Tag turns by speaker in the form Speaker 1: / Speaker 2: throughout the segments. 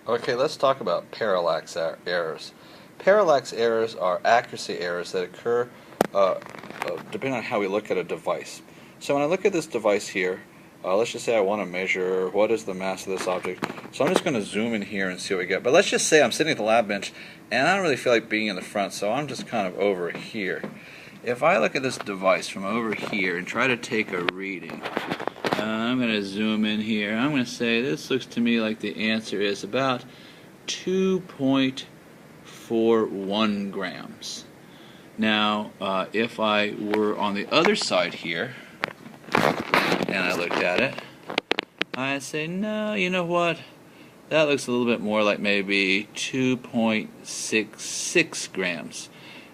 Speaker 1: Okay, let's talk about parallax errors. Parallax errors are accuracy errors that occur depending on how we look at a device. So when I look at this device here, let's just say I want to measure what is the mass of this object. So I'm just going to zoom in here and see what we get. But let's just say I'm sitting at the lab bench and I don't really feel like being in the front, so I'm just kind of over here. If I look at this device from over here and try to take a reading, I'm going to zoom in here. I'm going to say this looks to me like the answer is about 2.41 grams. Now, if I were on the other side here and I looked at it, I'd say, no, you know what? That looks a little bit more like maybe 2.66 grams.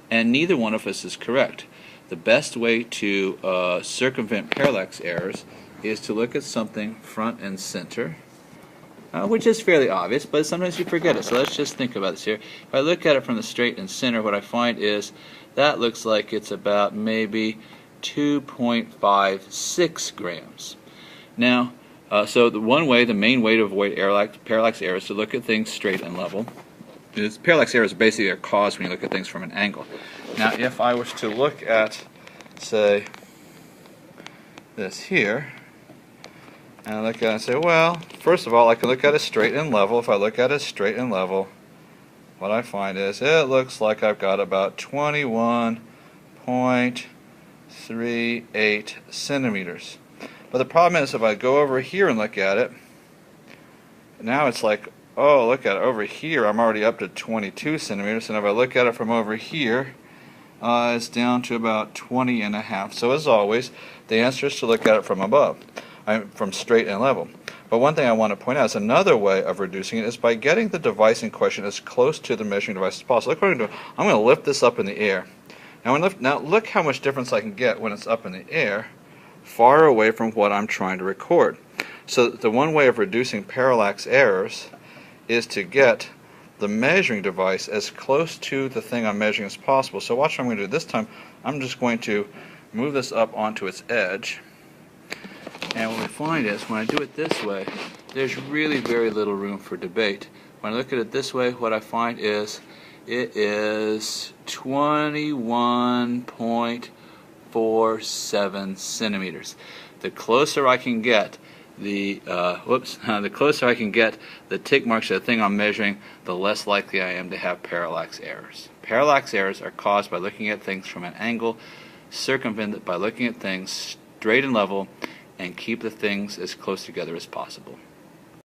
Speaker 1: And neither one of us is correct. The best way to circumvent parallax errors is to look at something front and center, which is fairly obvious, but sometimes you forget it. So let's just think about this here. If I look at it from the straight and center, what I find is that looks like it's about maybe 2.56 grams. Now, so the main way to avoid parallax errors is to look at things straight and level. Parallax errors basically are caused when you look at things from an angle. Now, if I was to look at, say, this here, and I look at it and say, well, first of all, I can look at it straight and level. If I look at it straight and level, what I find is it looks like I've got about 21.38 centimeters. But the problem is if I go over here and look at it, now it's like, oh, look at it, over here I'm already up to 22 centimeters, and if I look at it from over here, it's down to about 20 and a half. So as always, the answer is to look at it from above, from straight and level. But one thing I want to point out is another way of reducing it is by getting the device in question as close to the measuring device as possible. Look what I'm going to do. I'm going to lift this up in the air. Now look how much difference I can get when it's up in the air, far away from what I'm trying to record. So the one way of reducing parallax errors is to get the measuring device as close to the thing I'm measuring as possible. So watch what I'm going to do. This time I'm just going to move this up onto its edge. And what we find is when I do it this way, there's really very little room for debate. When I look at it this way, what I find is it is 21.47 centimeters. The closer I can get the closer I can get the tick marks to the thing I'm measuring, the less likely I am to have parallax errors. Parallax errors are caused by looking at things from an angle. Circumvent it by looking at things straight and level, and keep the things as close together as possible.